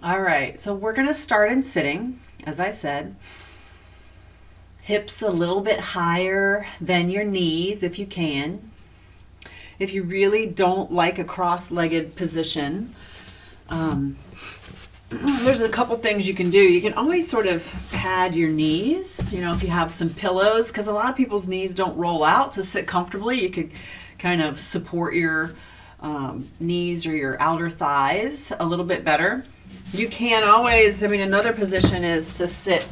All right, so we're going to start in sitting, as I said. Hips a little bit higher than your knees if you can. If you really don't like a cross-legged position, there's a couple things you can do. You can always sort of pad your knees, if you have some pillows, because a lot of people's knees don't roll out to sit comfortably. You could kind of support your knees or your outer thighs a little bit better. You can always, another position is to sit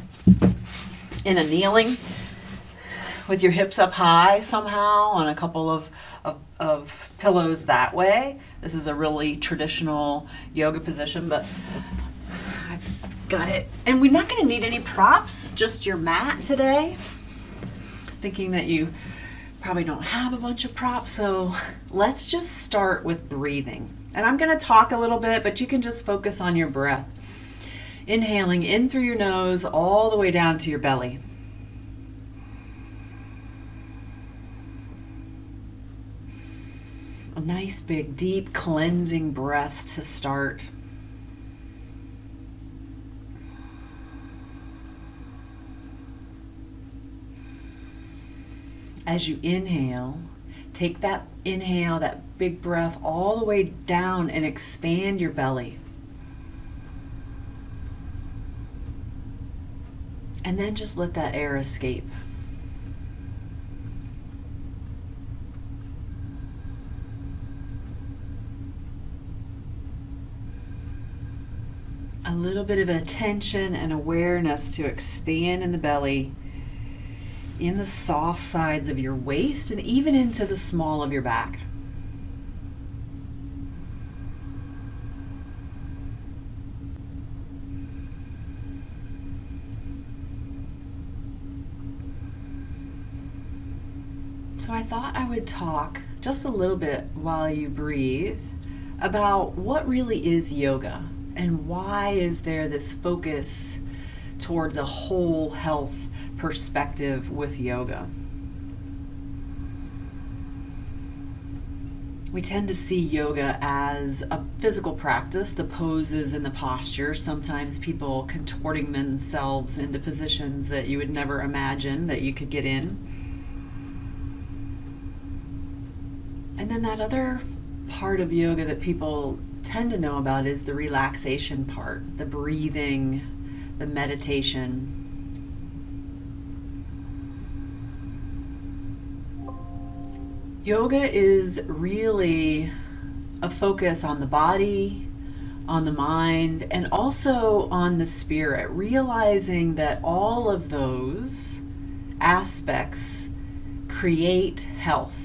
in a kneeling with your hips up high somehow on a couple of pillows that way. This is a really traditional yoga position, but I've got it. And we're not going to need any props, just your mat today. Thinking that you probably don't have a bunch of props, so let's just start with breathing. And I'm going to talk a little bit, but you can just focus on your breath. Inhaling in through your nose all the way down to your belly. A nice big deep cleansing breath to start. As you inhale, take that inhale, that big breath all the way down and expand your belly. And then just let that air escape. A little bit of attention and awareness to expand in the belly, in the soft sides of your waist, and even into the small of your back. So I thought I would talk just a little bit while you breathe about what really is yoga and why is there this focus towards a whole health perspective with yoga. We tend to see yoga as a physical practice, the poses and the postures, sometimes people contorting themselves into positions that you would never imagine that you could get in. And then that other part of yoga that people tend to know about is the relaxation part, the breathing, the meditation. Yoga is really a focus on the body, on the mind, and also on the spirit, realizing that all of those aspects create health.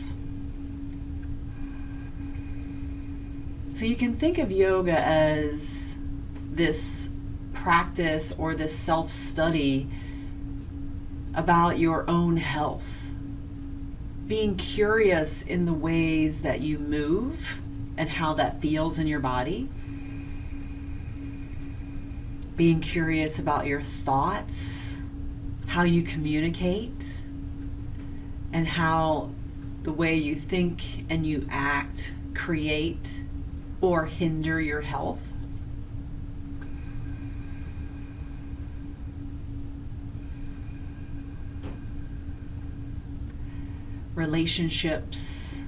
So you can think of yoga as this practice or this self-study about your own health. Being curious in the ways that you move and how that feels in your body. Being curious about your thoughts, how you communicate, and how the way you think and you act create or hinder your health. Relationships,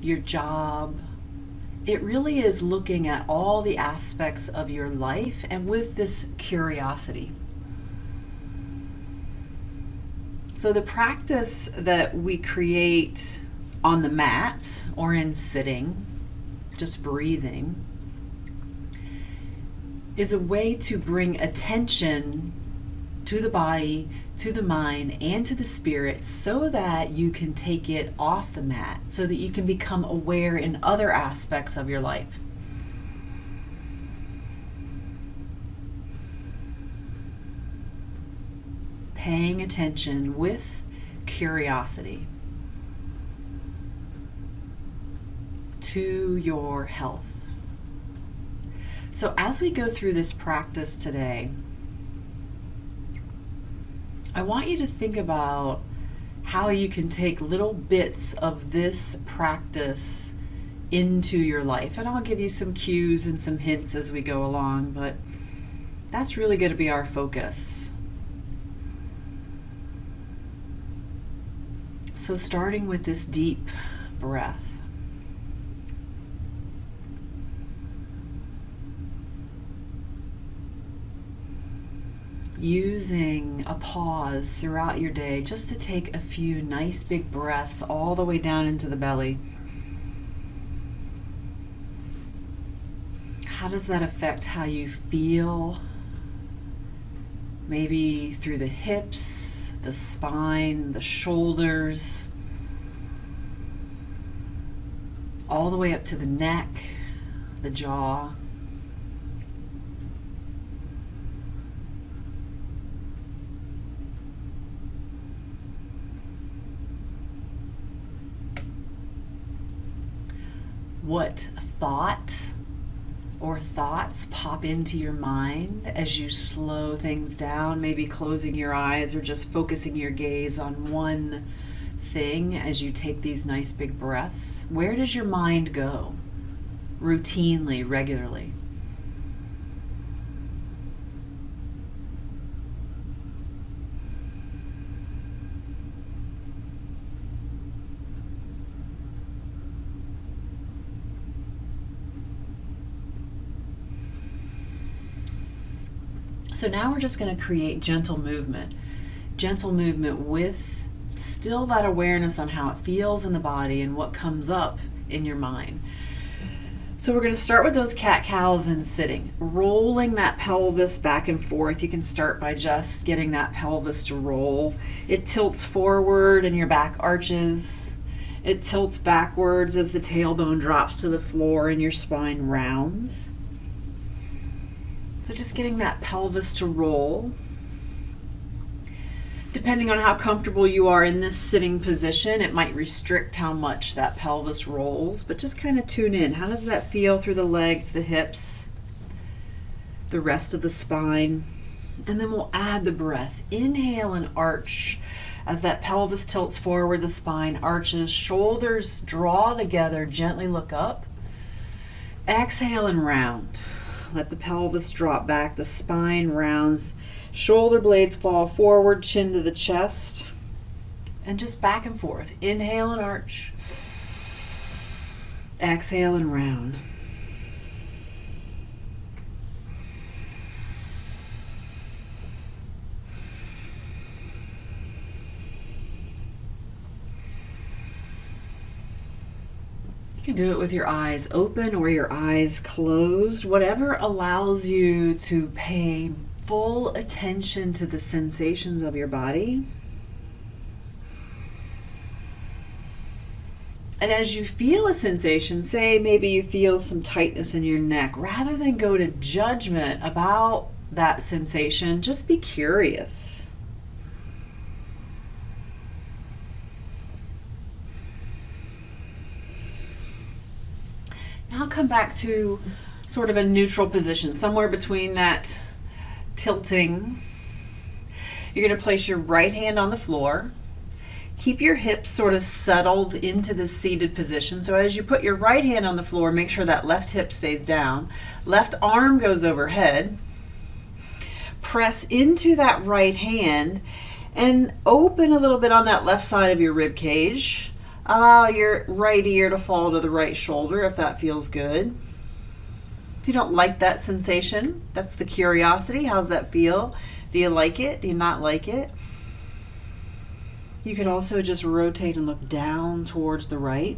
your job. It really is looking at all the aspects of your life and with this curiosity. So the practice that we create on the mat or in sitting, just breathing, is a way to bring attention to the body, to the mind, and to the spirit so that you can take it off the mat, so that you can become aware in other aspects of your life. Paying attention with curiosity to your health. So as we go through this practice today, I want you to think about how you can take little bits of this practice into your life. And I'll give you some cues and some hints as we go along, but that's really going to be our focus. So starting with this deep breath. Using a pause throughout your day just to take a few nice big breaths all the way down into the belly. How does that affect how you feel? Maybe through the hips, the spine, the shoulders, all the way up to the neck, the jaw. What thought or thoughts pop into your mind as you slow things down, maybe closing your eyes or just focusing your gaze on one thing as you take these nice big breaths? Where does your mind go routinely, regularly? So now we're just going to create gentle movement with still that awareness on how it feels in the body and what comes up in your mind. So we're going to start with those cat-cows and sitting, rolling that pelvis back and forth. You can start by just getting that pelvis to roll. It tilts forward and your back arches. It tilts backwards as the tailbone drops to the floor and your spine rounds. So just getting that pelvis to roll. Depending on how comfortable you are in this sitting position, it might restrict how much that pelvis rolls, but just kind of tune in. How does that feel through the legs, the hips, the rest of the spine? And then we'll add the breath. Inhale and arch. As that pelvis tilts forward, the spine arches, shoulders draw together, gently look up. Exhale and round. Let the pelvis drop back, the spine rounds, shoulder blades fall forward, chin to the chest, and just back and forth. Inhale and arch. Exhale and round. You can do it with your eyes open or your eyes closed, whatever allows you to pay full attention to the sensations of your body. And as you feel a sensation, say maybe you feel some tightness in your neck, rather than go to judgment about that sensation, just be curious. Now come back to sort of a neutral position, somewhere between that tilting. You're going to place your right hand on the floor. Keep your hips sort of settled into the seated position. So as you put your right hand on the floor, make sure that left hip stays down. Left arm goes overhead. Press into that right hand and open a little bit on that left side of your rib cage. Allow your right ear to fall to the right shoulder if that feels good. If you don't like that sensation, that's the curiosity. How's that feel? Do you like it? Do you not like it? You could also just rotate and look down towards the right.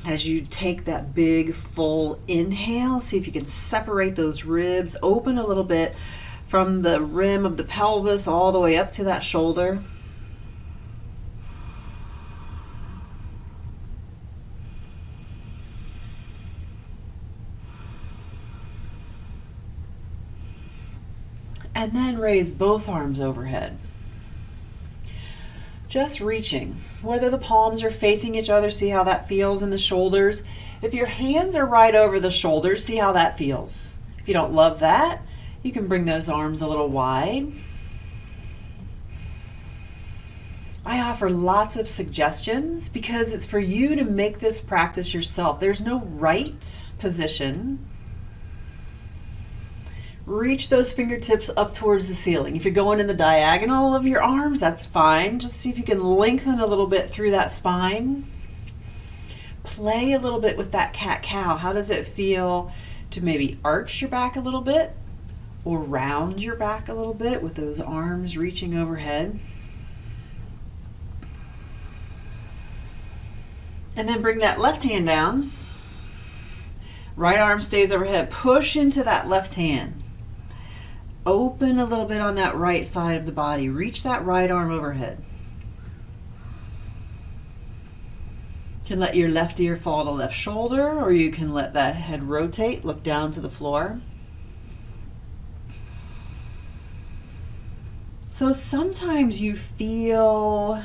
As you take that big full inhale, see if you can separate those ribs, open a little bit from the rim of the pelvis all the way up to that shoulder. And then raise both arms overhead. Just reaching, whether the palms are facing each other, see how that feels in the shoulders. If your hands are right over the shoulders, see how that feels. If you don't love that, you can bring those arms a little wide. I offer lots of suggestions because it's for you to make this practice yourself. There's no right position. Reach those fingertips up towards the ceiling. If you're going in the diagonal of your arms, that's fine. Just see if you can lengthen a little bit through that spine. Play a little bit with that cat-cow. How does it feel to maybe arch your back a little bit or round your back a little bit with those arms reaching overhead? And then bring that left hand down. Right arm stays overhead. Push into that left hand. Open a little bit on that right side of the body. Reach that right arm overhead. You can let your left ear fall to left shoulder, or you can let that head rotate, look down to the floor. So sometimes you feel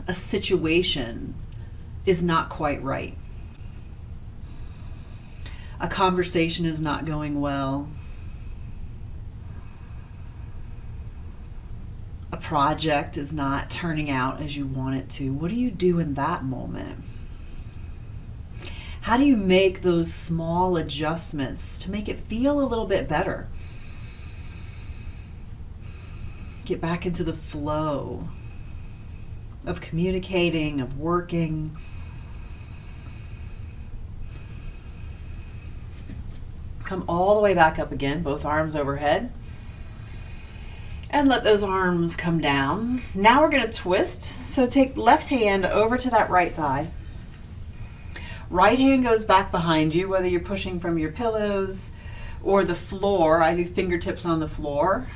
a situation is not quite right. A conversation is not going well. A project is not turning out as you want it to. What do you do in that moment? How do you make those small adjustments to make it feel a little bit better? Get back into the flow of communicating, of working. Come all the way back up again, both arms overhead. And let those arms come down. Now we're going to twist. So take left hand over to that right thigh. Right hand goes back behind you, whether you're pushing from your pillows or the floor. I do fingertips on the floor,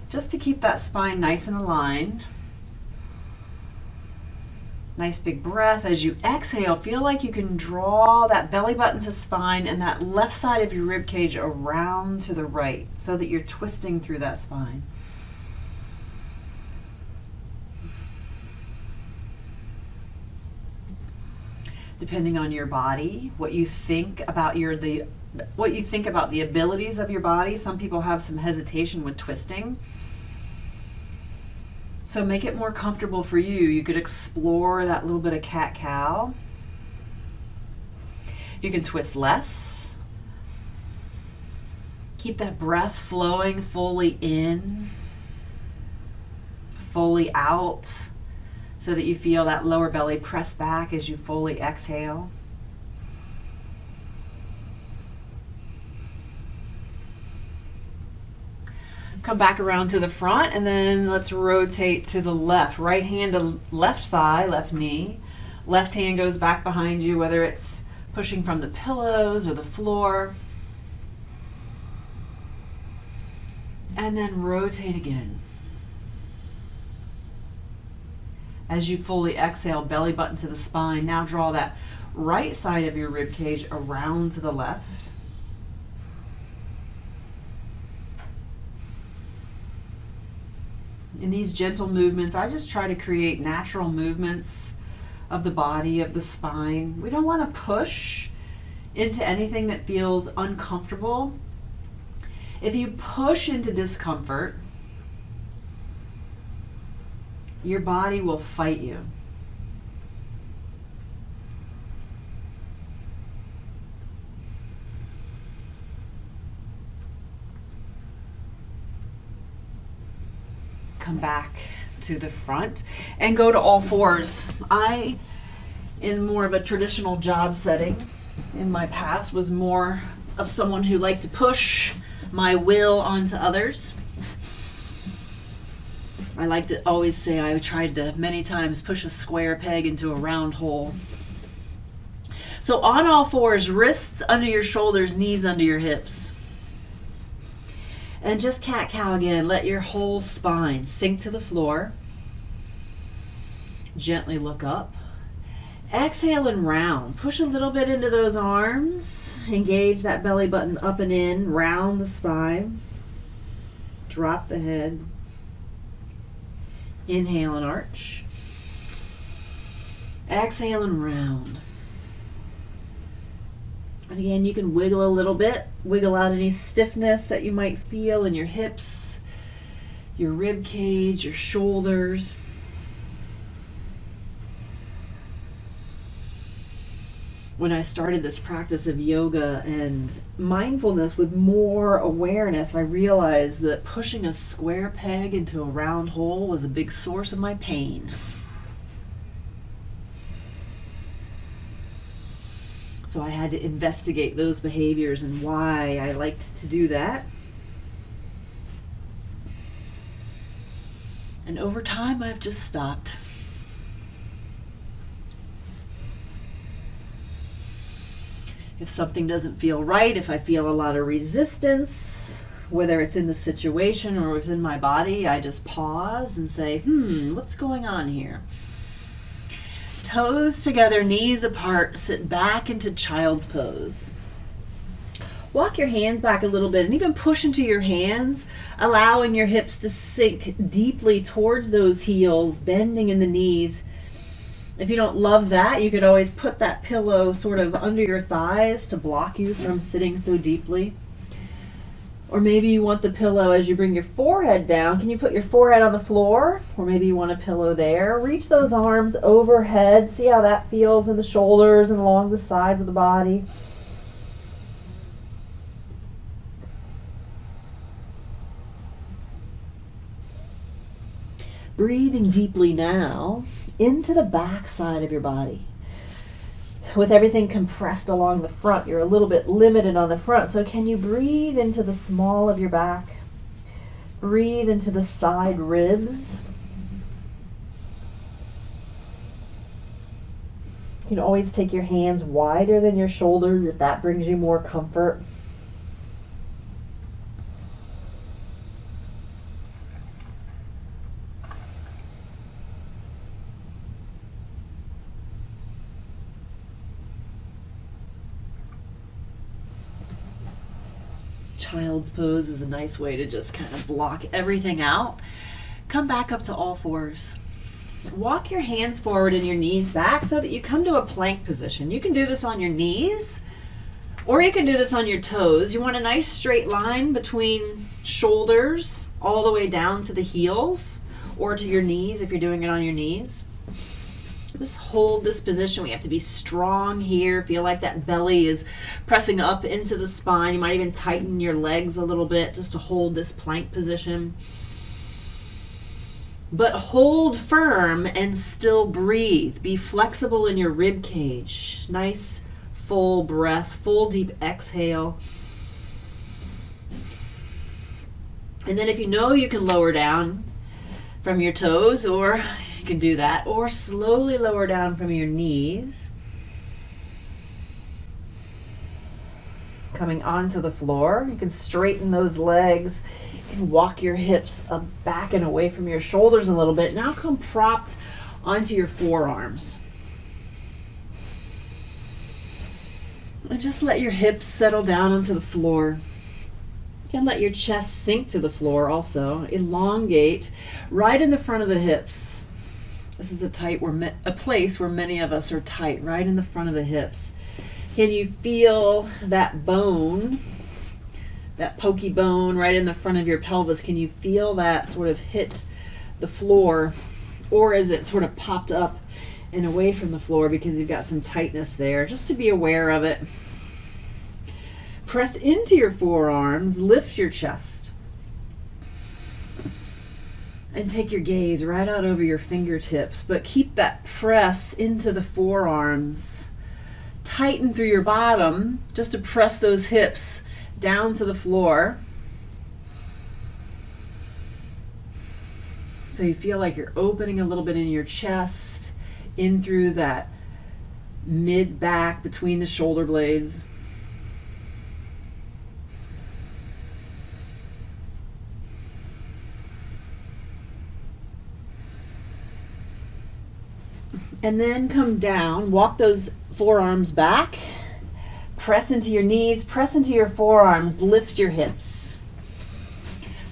just to keep that spine nice and aligned. Nice big breath. As you exhale, feel like you can draw that belly button to spine and that left side of your rib cage around to the right so that you're twisting through that spine. Depending on your body, what you think about the abilities of your body. Some people have some hesitation with twisting. So make it more comfortable for you. You could explore that little bit of cat-cow. You can twist less. Keep that breath flowing fully in, fully out, so that you feel that lower belly press back as you fully exhale. Come back around to the front, and then let's rotate to the left. Right hand to left thigh, left knee. Left hand goes back behind you, whether it's pushing from the pillows or the floor. And then rotate again. As you fully exhale, belly button to the spine. Now draw that right side of your rib cage around to the left. In these gentle movements, I just try to create natural movements of the body, of the spine. We don't want to push into anything that feels uncomfortable. If you push into discomfort, your body will fight you. Come back to the front and go to all fours. I, in more of a traditional job setting in my past, was more of someone who liked to push my will onto others. I like to always say I tried to many times push a square peg into a round hole. So on all fours, wrists under your shoulders, knees under your hips. And just cat-cow again. Let your whole spine sink to the floor. Gently look up. Exhale and round. Push a little bit into those arms. Engage that belly button up and in. Round the spine. Drop the head. Inhale and arch. Exhale and round. And again, you can wiggle a little bit. Wiggle out any stiffness that you might feel in your hips, your rib cage, your shoulders. when I started this practice of yoga and mindfulness with more awareness, I realized that pushing a square peg into a round hole was a big source of my pain. So I had to investigate those behaviors and why I liked to do that. And over time, I've just stopped. If something doesn't feel right, if I feel a lot of resistance, whether it's in the situation or within my body, I just pause and say, what's going on here? Toes together, knees apart, sit back into child's pose. Walk your hands back a little bit and even push into your hands, allowing your hips to sink deeply towards those heels, bending in the knees. If you don't love that, you could always put that pillow sort of under your thighs to block you from sitting so deeply. Or maybe you want the pillow as you bring your forehead down. Can you put your forehead on the floor? Or maybe you want a pillow there. Reach those arms overhead. See how that feels in the shoulders and along the sides of the body. Breathing deeply now into the back side of your body. With everything compressed along the front, you're a little bit limited on the front. So can you breathe into the small of your back? Breathe into the side ribs. You can always take your hands wider than your shoulders if that brings you more comfort. Child's pose is a nice way to just kind of block everything out. Come back up to all fours. Walk your hands forward and your knees back so that you come to a plank position. You can do this on your knees or you can do this on your toes. You want a nice straight line between shoulders all the way down to the heels or to your knees if you're doing it on your knees. Just hold this position. We have to be strong here. Feel like that belly is pressing up into the spine. You might even tighten your legs a little bit just to hold this plank position. But hold firm and still breathe. Be flexible in your rib cage. Nice full breath, full deep exhale. And then if you know you can lower down from your toes, or you can do that, or slowly lower down from your knees, coming onto the floor. You can straighten those legs. You can walk your hips up, back and away from your shoulders a little bit. Now come propped onto your forearms. And just let your hips settle down onto the floor. You can let your chest sink to the floor also. Elongate right in the front of the hips. This is a place where many of us are tight, right in the front of the hips. Can you feel that bone, that pokey bone right in the front of your pelvis? Can you feel that sort of hit the floor, or is it sort of popped up and away from the floor because you've got some tightness there? Just to be aware of it. Press into your forearms, lift your chest, and take your gaze right out over your fingertips, but keep that press into the forearms. Tighten through your bottom just to press those hips down to the floor. So you feel like you're opening a little bit in your chest, in through that mid-back between the shoulder blades. And then come down, walk those forearms back, press into your knees, press into your forearms, lift your hips.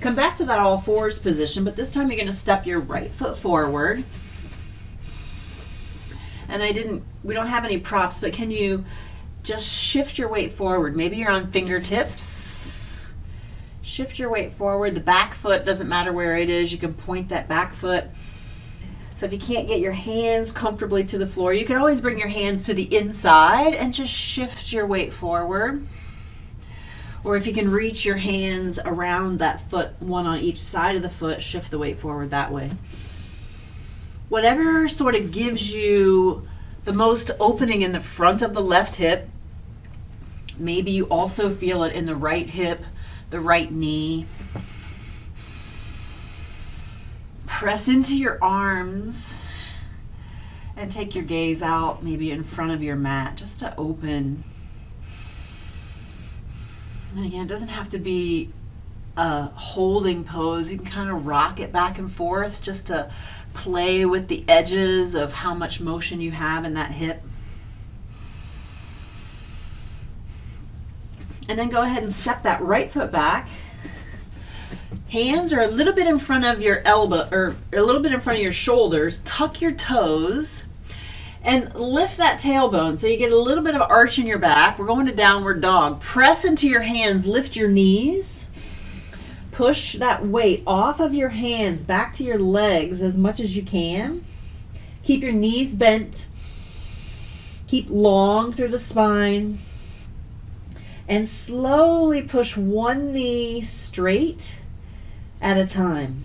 Come back to that all fours position, but this time you're going to step your right foot forward. And we don't have any props, but can you just shift your weight forward? Maybe you're on fingertips. Shift your weight forward. The back foot, doesn't matter where it is, you can point that back foot. So if you can't get your hands comfortably to the floor, you can always bring your hands to the inside and just shift your weight forward. Or if you can reach your hands around that foot, one on each side of the foot, shift the weight forward that way. Whatever sort of gives you the most opening in the front of the left hip. Maybe you also feel it in the right hip, the right knee. Press into your arms and take your gaze out, maybe in front of your mat, just to open. And again, it doesn't have to be a holding pose. You can kind of rock it back and forth just to play with the edges of how much motion you have in that hip. And then go ahead and step that right foot back. Hands are a little bit in front of your elbow, or a little bit in front of your shoulders. Tuck your toes and lift that tailbone so you get a little bit of arch in your back. We're going to downward dog. Press into your hands, lift your knees. Push that weight off of your hands back to your legs as much as you can. Keep your knees bent. Keep long through the spine. And slowly push one knee straight at a time.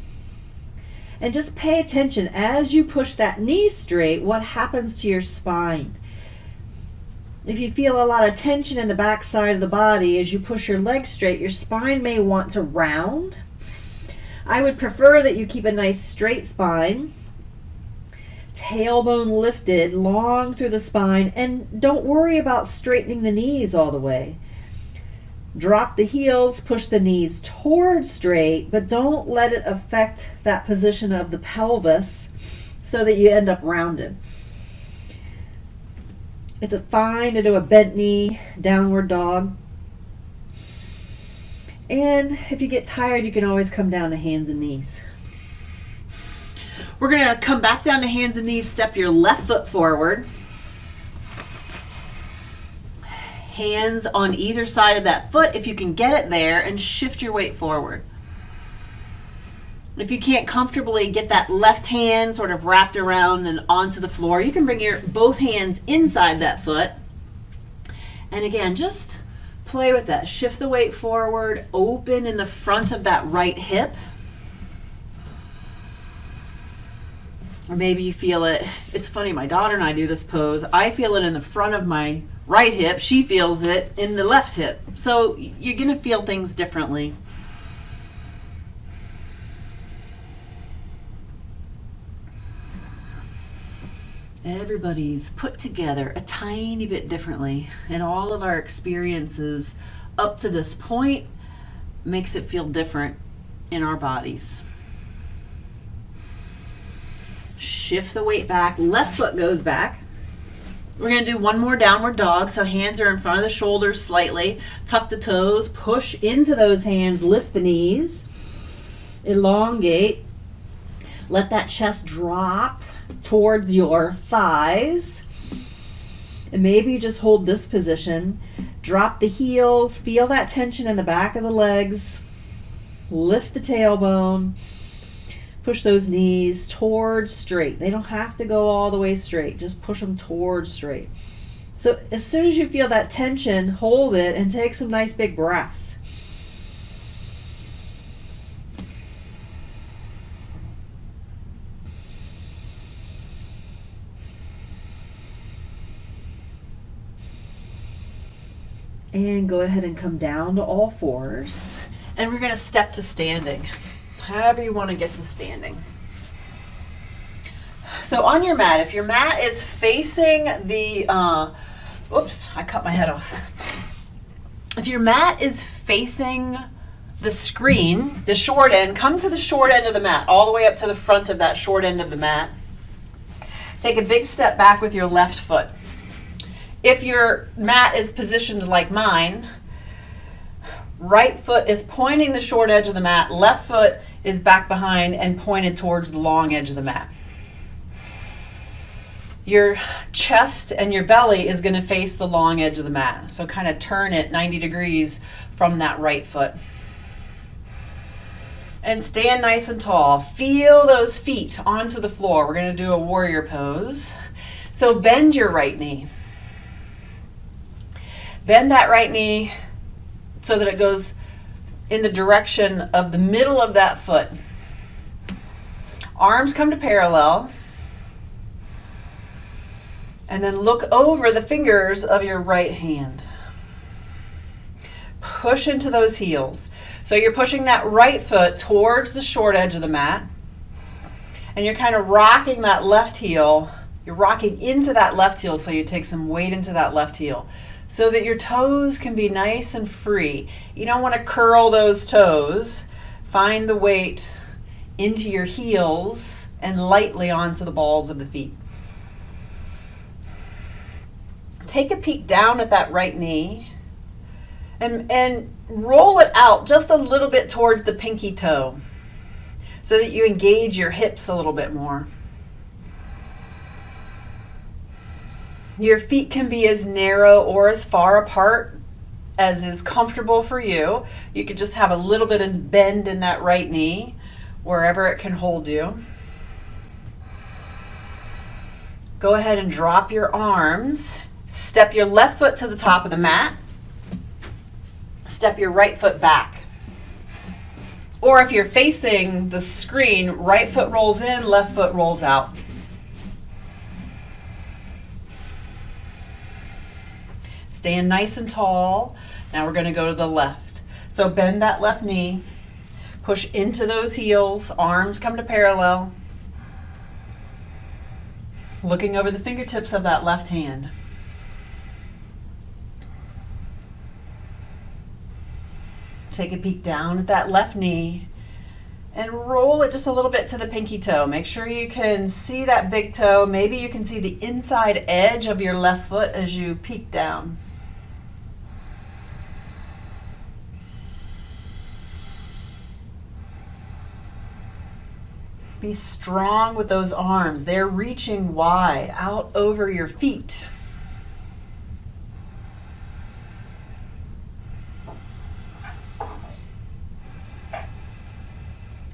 And just pay attention as you push that knee straight, what happens to your spine. If you feel a lot of tension in the back side of the body as you push your leg straight, your spine may want to round. I would prefer that you keep a nice straight spine, tailbone lifted, long through the spine, and don't worry about straightening the knees all the way. Drop the heels, push the knees towards straight, but don't let it affect that position of the pelvis so that you end up rounded. It's fine to do a bent knee, downward dog. And if you get tired, you can always come down to hands and knees. We're going to come back down to hands and knees, step your left foot forward. Hands on either side of that foot if you can get it there, and shift your weight forward. If you can't comfortably get that left hand sort of wrapped around and onto the floor, you can bring your both hands inside that foot. And again, just play with that. Shift the weight forward, open in the front of that right hip. Or maybe you feel it. It's funny, my daughter and I do this pose. I feel it in the front of my right hip. She feels it in the left hip. So you're going to feel things differently. Everybody's put together a tiny bit differently, and all of our experiences up to this point makes it feel different in our bodies. Shift the weight back. Left foot goes back. We're going to do one more downward dog. So hands are in front of the shoulders slightly. Tuck the toes. Push into those hands. Lift the knees. Elongate. Let that chest drop towards your thighs. And maybe you just hold this position. Drop the heels. Feel that tension in the back of the legs. Lift the tailbone. Push those knees towards straight. They don't have to go all the way straight. Just push them towards straight. So as soon as you feel that tension, hold it and take some nice big breaths. And go ahead and come down to all fours. And we're going to step to standing. However you want to get to standing. So on your mat, if your mat is facing the, oops, I cut my head off. If your mat is facing the screen, the short end, come to the short end of the mat, all the way up to the front of that short end of the mat. Take a big step back with your left foot. If your mat is positioned like mine, right foot is pointing the short edge of the mat, left foot is back behind and pointed towards the long edge of the mat. Your chest and your belly is going to face the long edge of the mat. So kind of turn it 90 degrees from that right foot. And stand nice and tall. Feel those feet onto the floor. We're going to do a warrior pose. So bend your right knee. Bend that right knee so that it goes in the direction of the middle of that foot. Arms come to parallel. And then look over the fingers of your right hand. Push into those heels. So you're pushing that right foot towards the short edge of the mat. And you're kind of rocking that left heel. You're rocking into that left heel so you take some weight into that left heel so that your toes can be nice and free. You don't want to curl those toes. Find the weight into your heels and lightly onto the balls of the feet. Take a peek down at that right knee. And roll it out just a little bit towards the pinky toe so that you engage your hips a little bit more. Your feet can be as narrow or as far apart as is comfortable for you. You could just have a little bit of bend in that right knee wherever it can hold you. Go ahead and drop your arms. Step your left foot to the top of the mat. Step your right foot back. Or if you're facing the screen, right foot rolls in, left foot rolls out. Stand nice and tall. Now we're going to go to the left. So bend that left knee. Push into those heels. Arms come to parallel. Looking over the fingertips of that left hand. Take a peek down at that left knee and roll it just a little bit to the pinky toe. Make sure you can see that big toe. Maybe you can see the inside edge of your left foot as you peek down. Be strong with those arms. They're reaching wide out over your feet.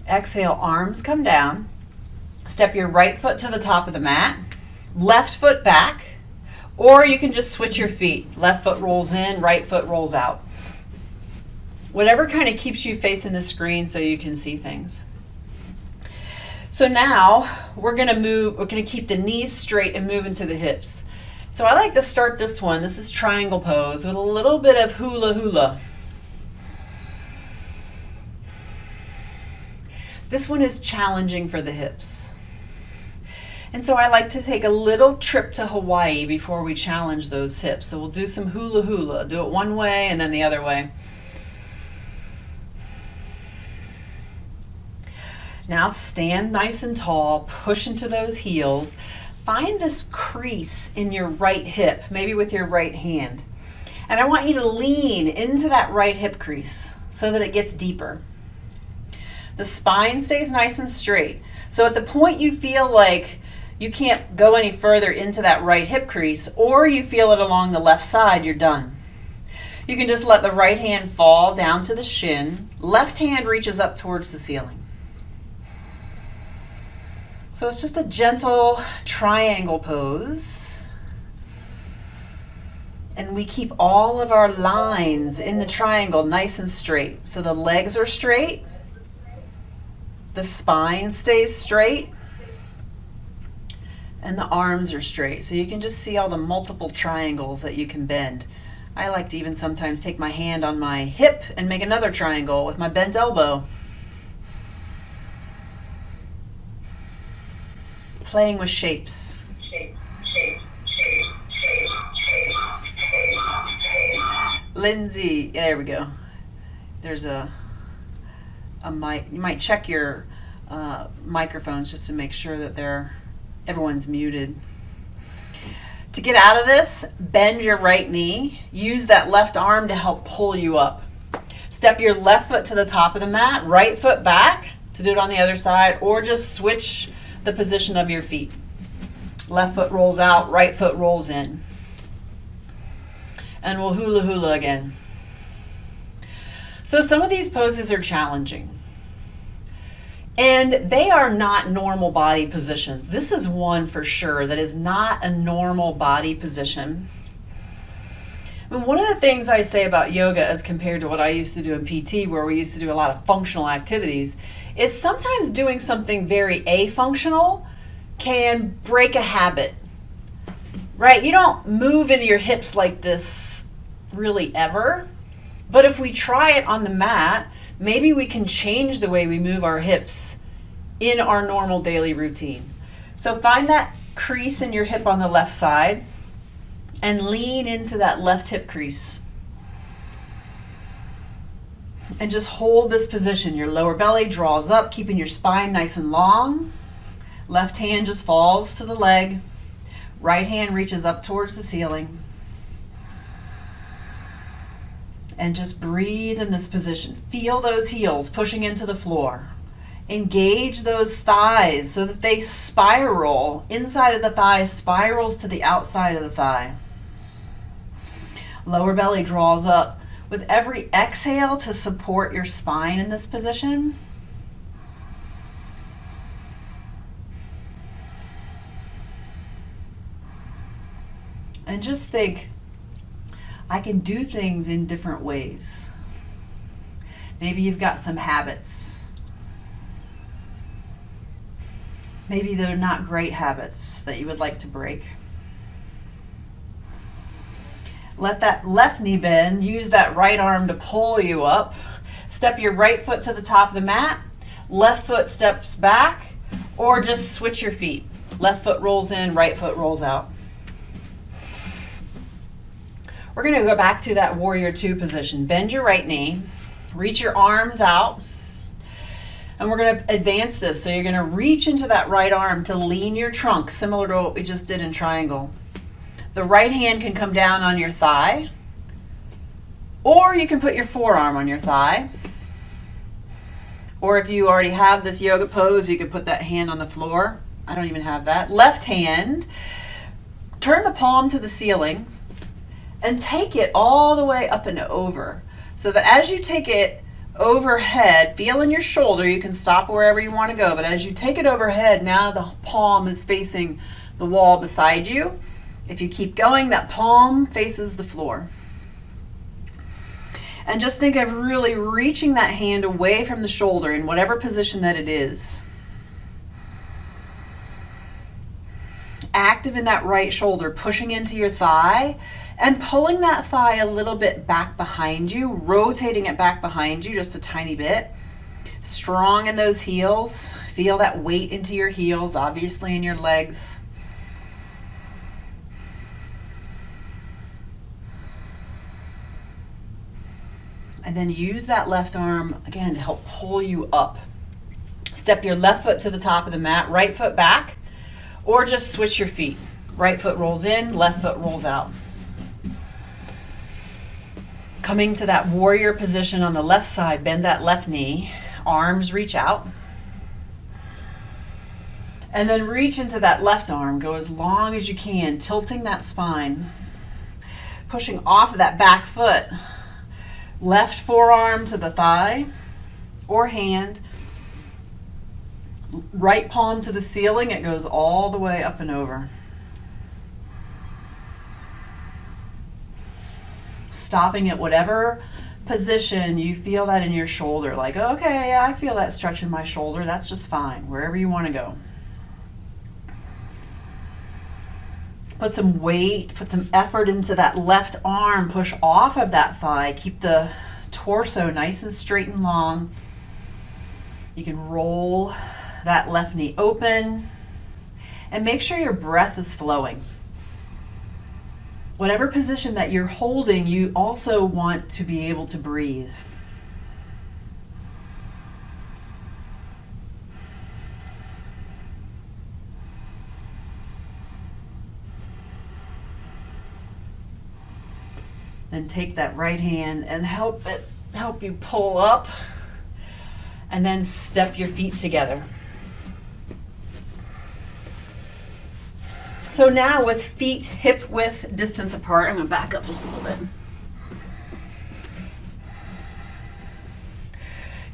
Exhale, arms come down. Step your right foot to the top of the mat. Left foot back. Or you can just switch your feet. Left foot rolls in, right foot rolls out. Whatever kind of keeps you facing the screen so you can see things. So now we're going to keep the knees straight and move into the hips. So I like to start this one. This is triangle pose with a little bit of hula hula. This one is challenging for the hips. And so I like to take a little trip to Hawaii before we challenge those hips. So we'll do some hula hula. Do it one way and then the other way. Now stand nice and tall, push into those heels. Find this crease in your right hip, maybe with your right hand. And I want you to lean into that right hip crease so that it gets deeper. The spine stays nice and straight. So at the point you feel like you can't go any further into that right hip crease, or you feel it along the left side, you're done. You can just let the right hand fall down to the shin. Left hand reaches up towards the ceiling. So it's just a gentle triangle pose. And we keep all of our lines in the triangle nice and straight. So the legs are straight. The spine stays straight. And the arms are straight. So you can just see all the multiple triangles that you can bend. I like to even sometimes take my hand on my hip and make another triangle with my bent elbow. Playing with shapes. Lindsay, there we go. There's a mic. You might check your microphones just to make sure that everyone's muted. To get out of this, bend your right knee. Use that left arm to help pull you up. Step your left foot to the top of the mat, right foot back to do it on the other side, or just switch the position of your feet. Left foot rolls out, right foot rolls in. And we'll hula hula again. So some of these poses are challenging. And they are not normal body positions. This is one for sure that is not a normal body position. And one of the things I say about yoga as compared to what I used to do in PT, where we used to do a lot of functional activities, is sometimes doing something very afunctional can break a habit, right? You don't move into your hips like this really ever, but if we try it on the mat, maybe we can change the way we move our hips in our normal daily routine. So find that crease in your hip on the left side and lean into that left hip crease. And just hold this position. Your lower belly draws up, keeping your spine nice and long. Left hand just falls to the leg. Right hand reaches up towards the ceiling. And just breathe in this position. Feel those heels pushing into the floor. Engage those thighs so that they spiral. Inside of the thigh spirals to the outside of the thigh. Lower belly draws up. With every exhale to support your spine in this position. And just think, I can do things in different ways. Maybe you've got some habits. Maybe they're not great habits that you would like to break. Let that left knee bend. Use that right arm to pull you up. Step your right foot to the top of the mat. Left foot steps back, or just switch your feet. Left foot rolls in, right foot rolls out. We're going to go back to that warrior two position. Bend your right knee. Reach your arms out. And we're going to advance this. So you're going to reach into that right arm to lean your trunk, similar to what we just did in triangle. The right hand can come down on your thigh, or you can put your forearm on your thigh. Or if you already have this yoga pose, you could put that hand on the floor. I don't even have that. Left hand, turn the palm to the ceiling and take it all the way up and over. So that as you take it overhead, feel in your shoulder, you can stop wherever you want to go, but as you take it overhead, now the palm is facing the wall beside you. If you keep going, that palm faces the floor. And just think of really reaching that hand away from the shoulder in whatever position that it is. Active in that right shoulder, pushing into your thigh and pulling that thigh a little bit back behind you, rotating it back behind you just a tiny bit. Strong in those heels. Feel that weight into your heels, obviously in your legs. And then use that left arm, again, to help pull you up. Step your left foot to the top of the mat, right foot back, or just switch your feet. Right foot rolls in, left foot rolls out. Coming to that warrior position on the left side, bend that left knee, arms reach out. And then reach into that left arm, go as long as you can, tilting that spine. Pushing off of that back foot. Left forearm to the thigh or hand. Right palm to the ceiling. It goes all the way up and over. Stopping at whatever position you feel that in your shoulder. Like, okay, I feel that stretch in my shoulder. That's just fine. Wherever you want to go. Put some weight, put some effort into that left arm. Push off of that thigh. Keep the torso nice and straight and long. You can roll that left knee open. And make sure your breath is flowing. Whatever position that you're holding, you also want to be able to breathe. Then take that right hand and help you pull up, and then step your feet together. So now with feet hip width distance apart, I'm going to back up just a little bit.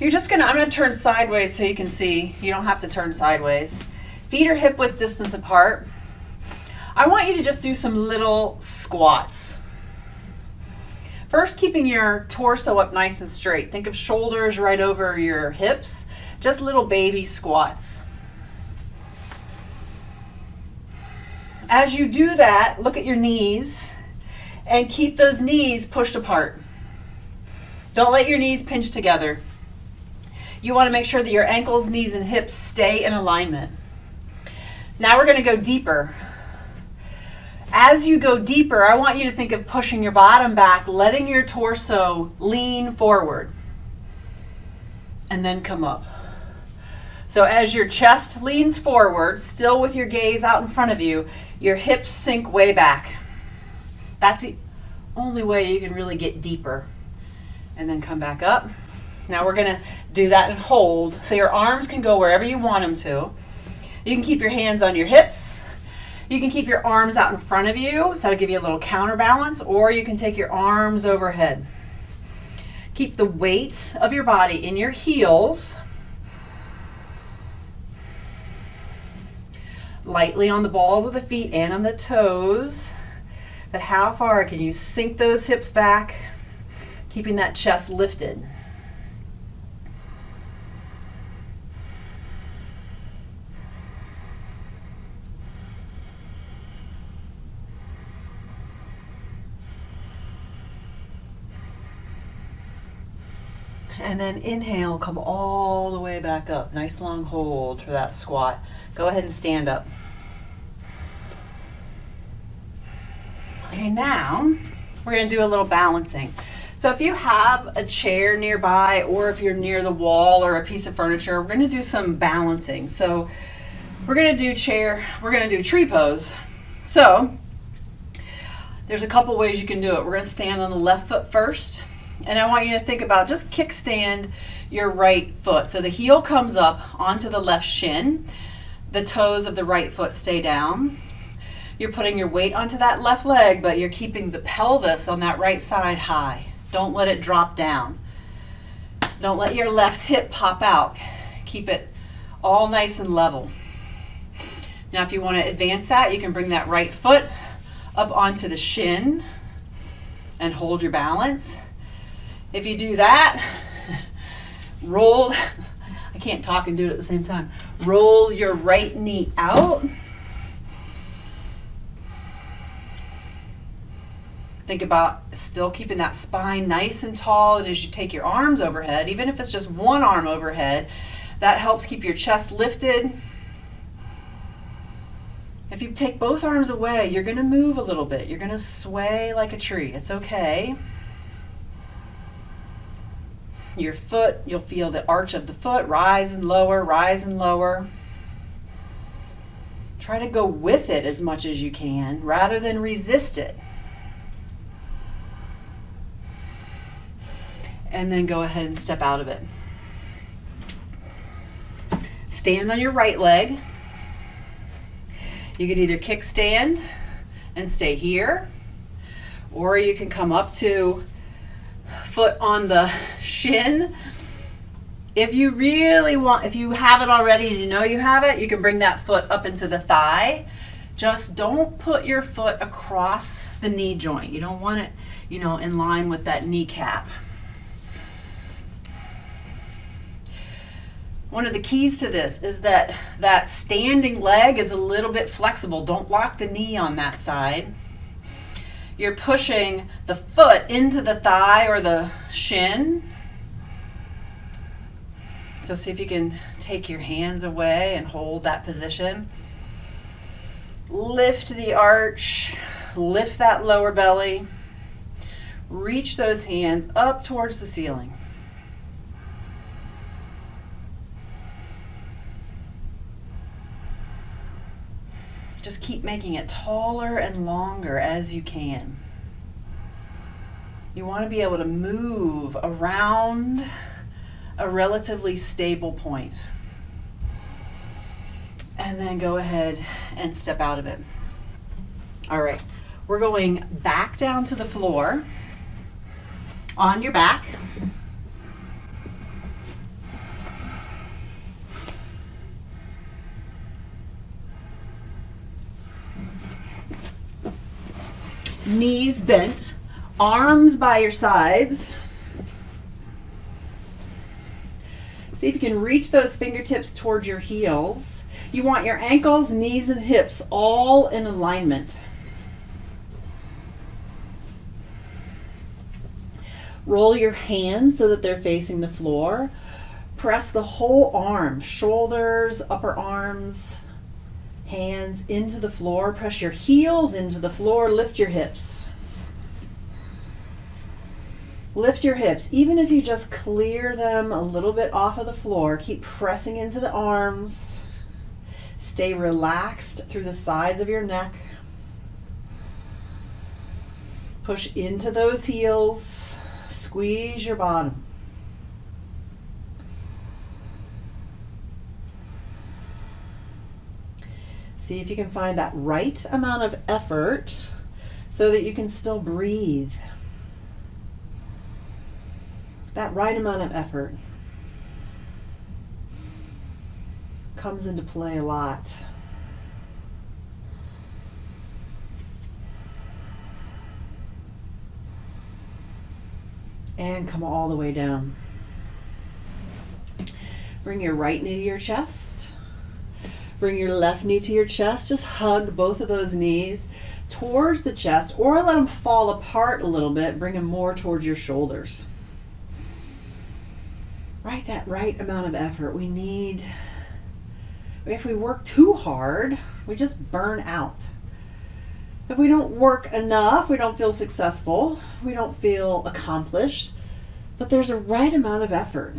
I'm gonna turn sideways so you can see. You don't have to turn sideways. Feet are hip width distance apart. I want you to just do some little squats. First, keeping your torso up nice and straight. Think of shoulders right over your hips. Just little baby squats. As you do that, look at your knees and keep those knees pushed apart. Don't let your knees pinch together. You want to make sure that your ankles, knees, and hips stay in alignment. Now we're going to go deeper. As you go deeper, I want you to think of pushing your bottom back, letting your torso lean forward, and then come up. So as your chest leans forward, still with your gaze out in front of you, your hips sink way back. That's the only way you can really get deeper. And then come back up. Now we're going to do that and hold. So your arms can go wherever you want them to. You can keep your hands on your hips. You can keep your arms out in front of you. That'll give you a little counterbalance. Or you can take your arms overhead. Keep the weight of your body in your heels. Lightly on the balls of the feet and on the toes. But how far can you sink those hips back, keeping that chest lifted? And then inhale, come all the way back up. Nice long hold for that squat. Go ahead and stand up. Okay, now we're going to do a little balancing. So if you have a chair nearby, or if you're near the wall or a piece of furniture, we're going to do some balancing. So we're going to do tree pose. So there's a couple ways you can do it. We're going to stand on the left foot first. And I want you to think about just kickstand your right foot. So the heel comes up onto the left shin. The toes of the right foot stay down. You're putting your weight onto that left leg, but you're keeping the pelvis on that right side high. Don't let it drop down. Don't let your left hip pop out. Keep it all nice and level. Now if you want to advance that, you can bring that right foot up onto the shin and hold your balance. If you do that, roll, I can't talk and do it at the same time. Roll your right knee out. Think about still keeping that spine nice and tall, and as you take your arms overhead, even if it's just one arm overhead, that helps keep your chest lifted. If you take both arms away, you're going to move a little bit. You're going to sway like a tree. It's okay. Your foot, you'll feel the arch of the foot rise and lower, rise and lower. Try to go with it as much as you can rather than resist it. And then go ahead and step out of it. Stand on your right leg. You can either kickstand and stay here, or you can come up to foot on the shin. If you really want, if you have it already and you know you have it, you can bring that foot up into the thigh. Just don't put your foot across the knee joint. You don't want it, in line with that kneecap. One of the keys to this is that standing leg is a little bit flexible. Don't lock the knee on that side. You're pushing the foot into the thigh or the shin. So see if you can take your hands away and hold that position. Lift the arch, lift that lower belly. Reach those hands up towards the ceiling. Just keep making it taller and longer as you can. You want to be able to move around a relatively stable point. And then go ahead and step out of it. All right, we're going back down to the floor on your back. Knees bent, arms by your sides. See if you can reach those fingertips towards your heels. You want your ankles, knees, and hips all in alignment. Roll your hands so that they're facing the floor. Press the whole arm, shoulders, upper arms, hands into the floor. Press your heels into the floor. Lift your hips. Lift your hips. Even if you just clear them a little bit off of the floor, keep pressing into the arms. Stay relaxed through the sides of your neck. Push into those heels. Squeeze your bottom. See if you can find that right amount of effort so that you can still breathe. That right amount of effort comes into play a lot. And come all the way down. Bring your right knee to your chest. Bring your left knee to your chest. Just hug both of those knees towards the chest, or let them fall apart a little bit. Bring them more towards your shoulders. Right, that right amount of effort. If we work too hard, we just burn out. If we don't work enough, we don't feel successful. We don't feel accomplished. But there's a right amount of effort.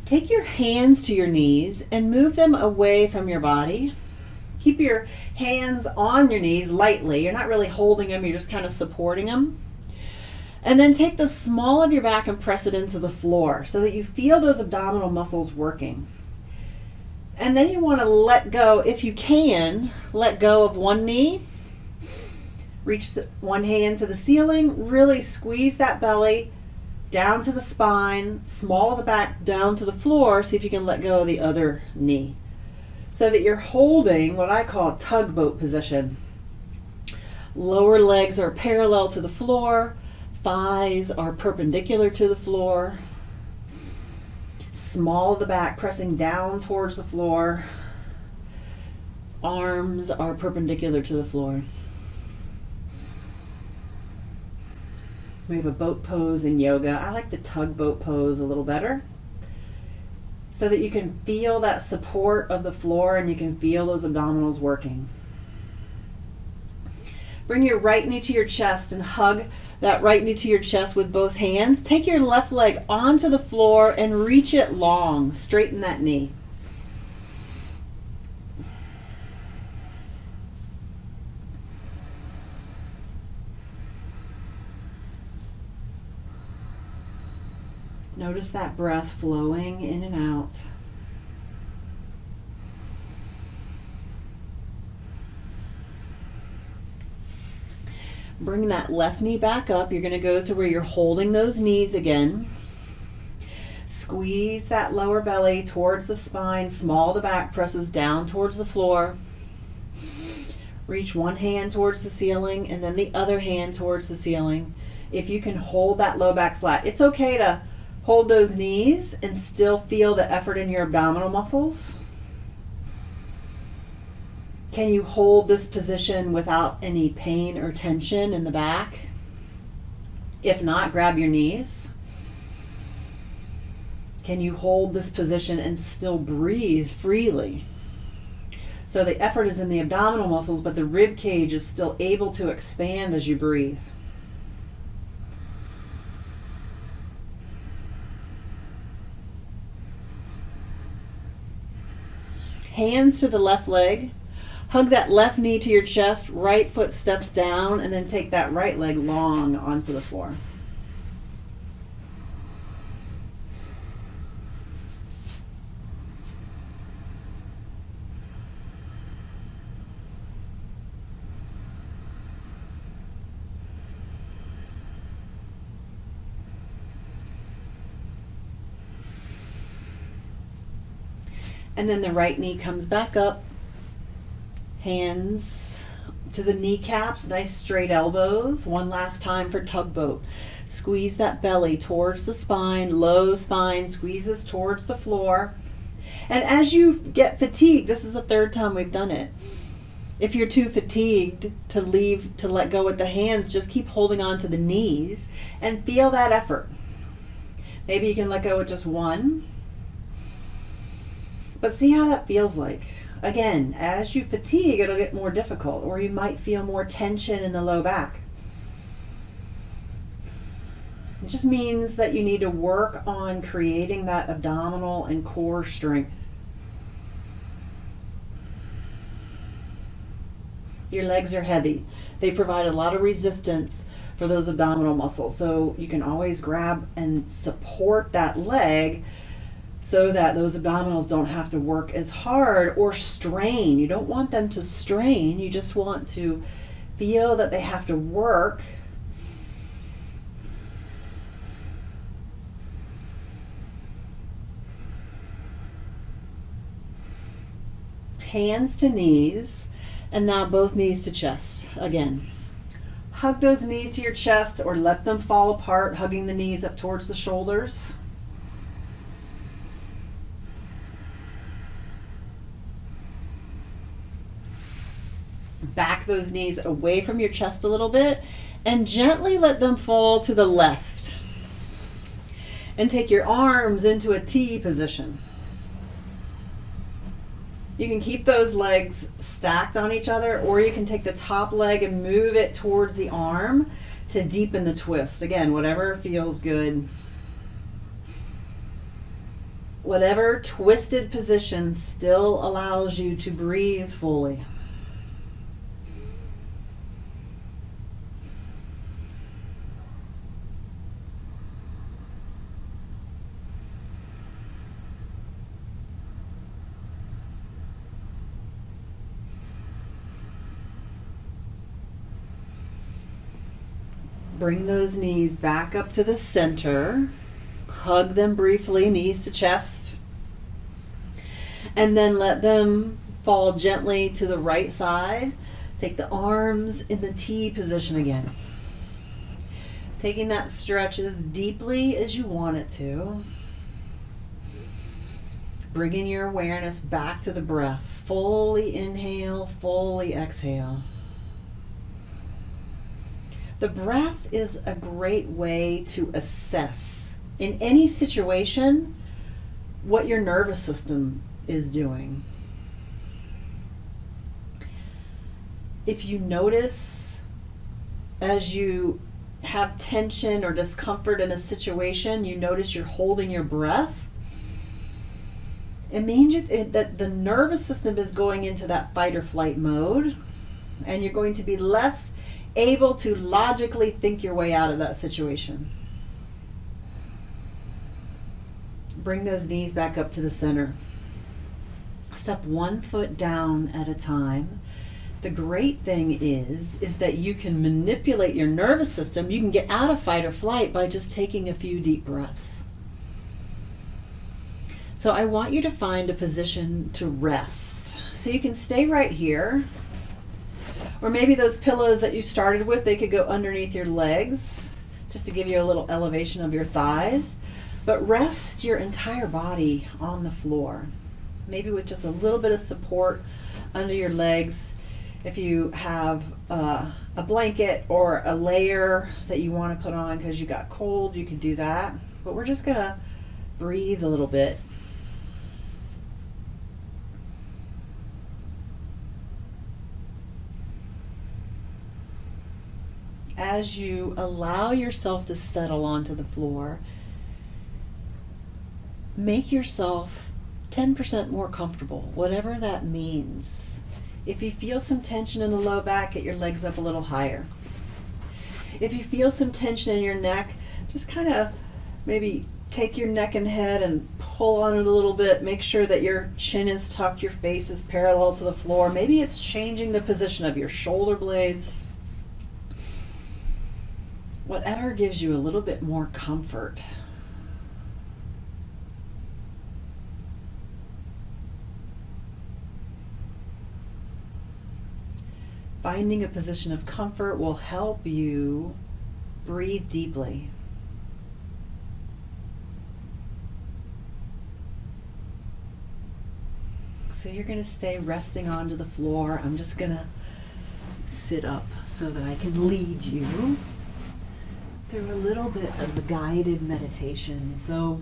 Take your hands to your knees and move them away from your body. Keep your hands on your knees lightly. You're not really holding them, you're just kind of supporting them. And then take the small of your back and press it into the floor so that you feel those abdominal muscles working. And then you want to let go, if you can, let go of one knee. Reach one hand to the ceiling, really squeeze that belly down to the spine, small of the back down to the floor. See if you can let go of the other knee. So that you're holding what I call a tugboat position. Lower legs are parallel to the floor. Thighs are perpendicular to the floor. Small of the back pressing down towards the floor. Arms are perpendicular to the floor. We have a boat pose in yoga. I like the tugboat pose a little better, so that you can feel that support of the floor and you can feel those abdominals working. Bring your right knee to your chest and hug that right knee to your chest with both hands. Take your left leg onto the floor and reach it long. Straighten that knee. Notice that breath flowing in and out. Bring that left knee back up. You're going to go to where you're holding those knees again. Squeeze that lower belly towards the spine. Small of the back presses down towards the floor. Reach one hand towards the ceiling and then the other hand towards the ceiling. If you can hold that low back flat, it's okay to hold those knees and still feel the effort in your abdominal muscles. Can you hold this position without any pain or tension in the back? If not, grab your knees. Can you hold this position and still breathe freely? So the effort is in the abdominal muscles, but the rib cage is still able to expand as you breathe. Hands to the left leg. Hug that left knee to your chest, right foot steps down, and then take that right leg long onto the floor. And then the right knee comes back up. Hands to the kneecaps, nice straight elbows. One last time for tugboat. Squeeze that belly towards the spine, low spine squeezes towards the floor. And as you get fatigued, this is the third time we've done it. If you're too fatigued to let go with the hands, just keep holding on to the knees and feel that effort. Maybe you can let go with just one. But see how that feels like. Again, as you fatigue, it'll get more difficult, or you might feel more tension in the low back. It just means that you need to work on creating that abdominal and core strength. Your legs are heavy. They provide a lot of resistance for those abdominal muscles. So you can always grab and support that leg so that those abdominals don't have to work as hard or strain. You don't want them to strain. You just want to feel that they have to work. Hands to knees, and now both knees to chest. Again, hug those knees to your chest or let them fall apart, hugging the knees up towards the shoulders. Back those knees away from your chest a little bit and gently let them fall to the left. And take your arms into a T position. You can keep those legs stacked on each other, or you can take the top leg and move it towards the arm to deepen the twist. Again, whatever feels good. Whatever twisted position still allows you to breathe fully. Bring those knees back up to the center. Hug them briefly, knees to chest. And then let them fall gently to the right side. Take the arms in the T position again. Taking that stretch as deeply as you want it to. Bringing your awareness back to the breath. Fully inhale, fully exhale. The breath is a great way to assess in any situation what your nervous system is doing. If you notice as you have tension or discomfort in a situation, you notice you're holding your breath, it means that the nervous system is going into that fight or flight mode, and you're going to be less able to logically think your way out of that situation. Bring those knees back up to the center. Step one foot down at a time. The great thing is that you can manipulate your nervous system. You can get out of fight or flight by just taking a few deep breaths. So I want you to find a position to rest. So you can stay right here. Or maybe those pillows that you started with, they could go underneath your legs just to give you a little elevation of your thighs. But rest your entire body on the floor. Maybe with just a little bit of support under your legs. If you have a blanket or a layer that you want to put on because you got cold, you could do that. But we're just going to breathe a little bit. As you allow yourself to settle onto the floor, make yourself 10% more comfortable, whatever that means. If you feel some tension in the low back, get your legs up a little higher. If you feel some tension in your neck, just kind of maybe take your neck and head and pull on it a little bit. Make sure that your chin is tucked, your face is parallel to the floor. Maybe it's changing the position of your shoulder blades. Whatever gives you a little bit more comfort. Finding a position of comfort will help you breathe deeply. So you're going to stay resting onto the floor. I'm just going to sit up so that I can lead you through a little bit of the guided meditation. So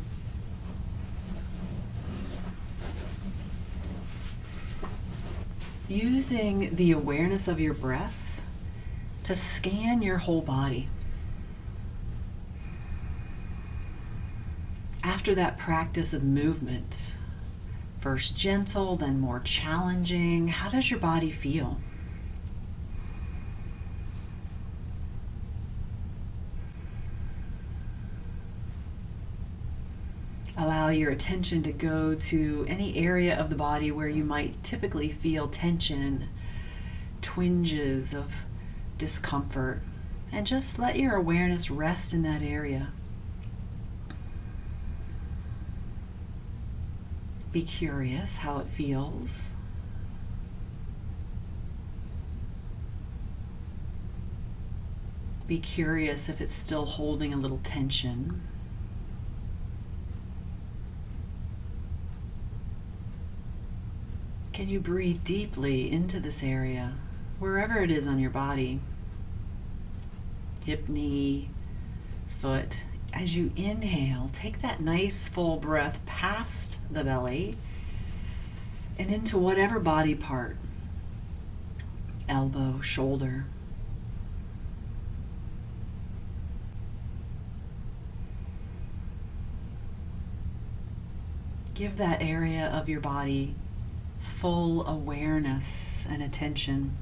using the awareness of your breath to scan your whole body. After that practice of movement, first gentle, then more challenging, how does your body feel? Allow your attention to go to any area of the body where you might typically feel tension, twinges of discomfort, and just let your awareness rest in that area. Be curious how it feels. Be curious if it's still holding a little tension. Can you breathe deeply into this area, wherever it is on your body? Hip, knee, foot. As you inhale, take that nice full breath past the belly and into whatever body part, elbow, shoulder. Give that area of your body full awareness and attention.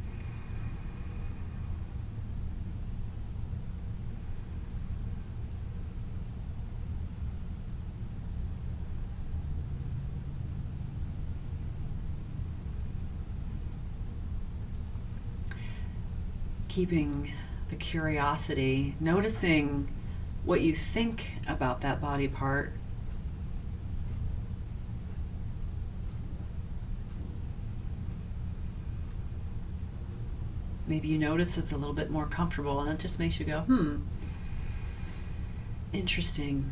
Keeping the curiosity, noticing what you think about that body part. Maybe you notice it's a little bit more comfortable and it just makes you go, interesting.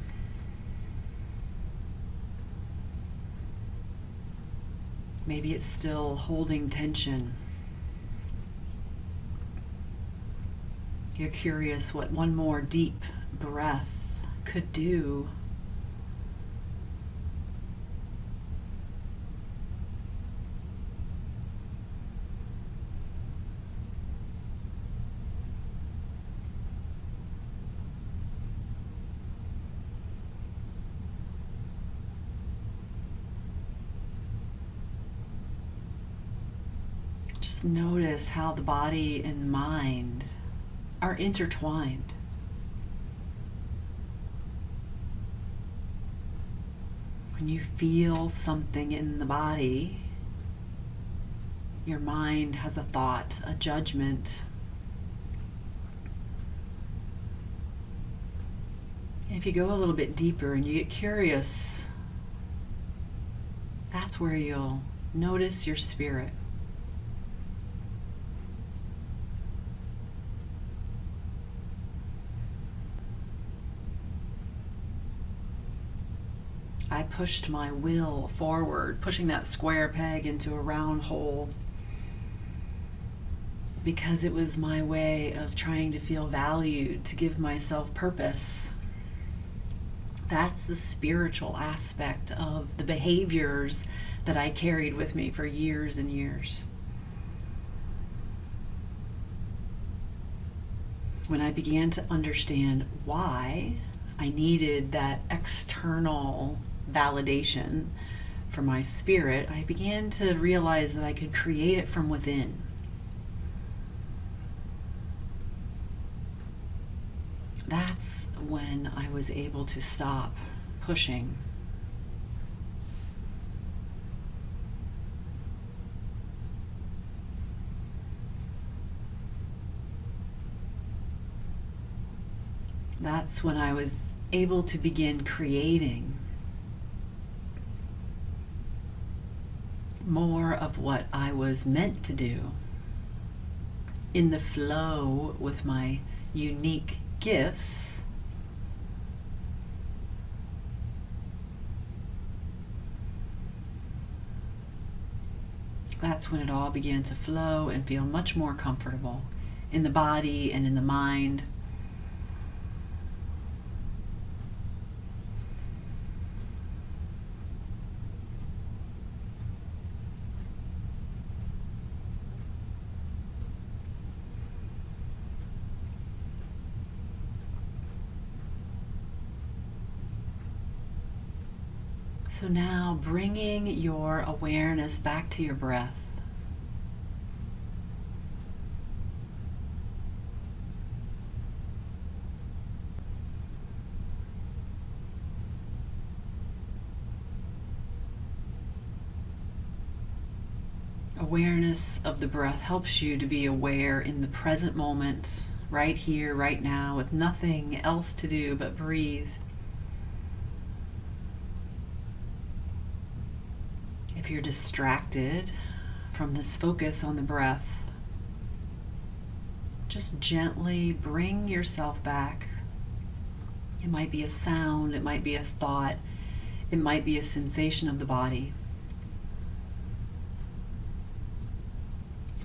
Maybe it's still holding tension. You're curious what one more deep breath could do. Just notice how the body and mind are intertwined. When you feel something in the body, your mind has a thought, a judgment. And if you go a little bit deeper and you get curious, that's where you'll notice your spirit. I pushed my will forward, pushing that square peg into a round hole, because it was my way of trying to feel valued, to give myself purpose. That's the spiritual aspect of the behaviors that I carried with me for years and years. When I began to understand why I needed that external validation for my spirit, I began to realize that I could create it from within. That's when I was able to stop pushing. That's when I was able to begin creating more of what I was meant to do. in the flow with my unique gifts, that's when it all began to flow and feel much more comfortable in the body and in the mind. So now bringing your awareness back to your breath. Awareness of the breath helps you to be aware in the present moment, right here, right now, with nothing else to do but breathe. If you're distracted from this focus on the breath, just gently bring yourself back. It might be a sound, it might be a thought, it might be a sensation of the body.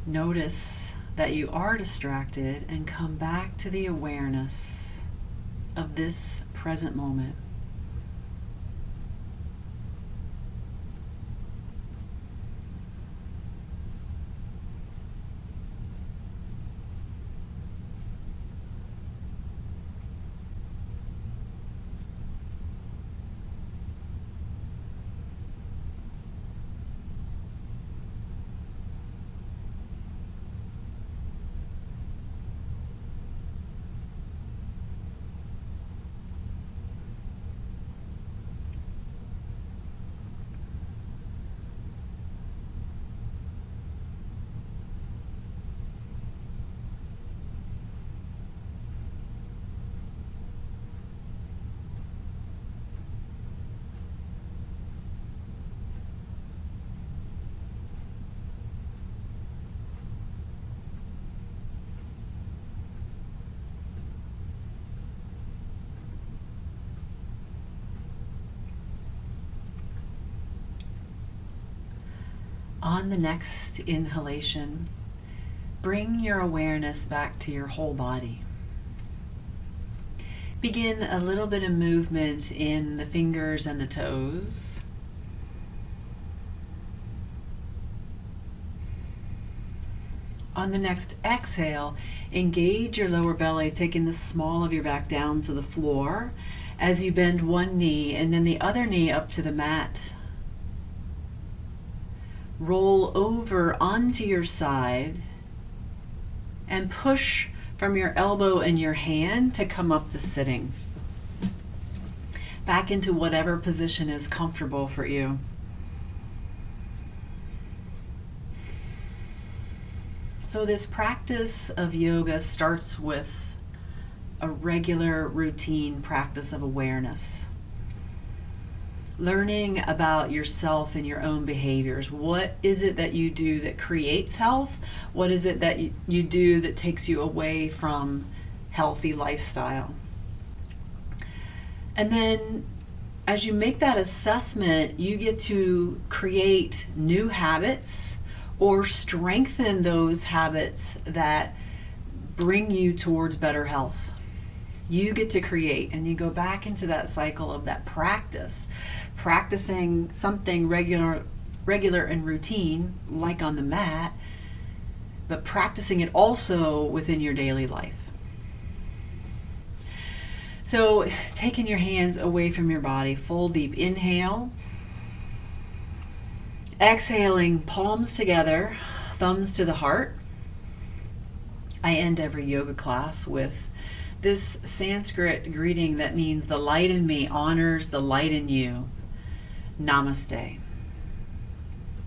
Notice that you are distracted and come back to the awareness of this present moment. On the next inhalation, bring your awareness back to your whole body. Begin a little bit of movement in the fingers and the toes. On the next exhale, engage your lower belly, taking the small of your back down to the floor as you bend one knee and then the other knee up to the mat. Roll over onto your side and push from your elbow and your hand to come up to sitting. Back into whatever position is comfortable for you. So this practice of yoga starts with a regular routine practice of awareness. Learning about yourself and your own behaviors. What is it that you do that creates health? What is it that you do that takes you away from healthy lifestyle? And then as you make that assessment, you get to create new habits or strengthen those habits that bring you towards better health. You get to create, and you go back into that cycle of that practice, practicing something regular and routine, like on the mat, but practicing it also within your daily life. So taking your hands away from your body, full deep inhale, exhaling, palms together, thumbs to the heart. I end every yoga class with this Sanskrit greeting that means the light in me honors the light in you. Namaste.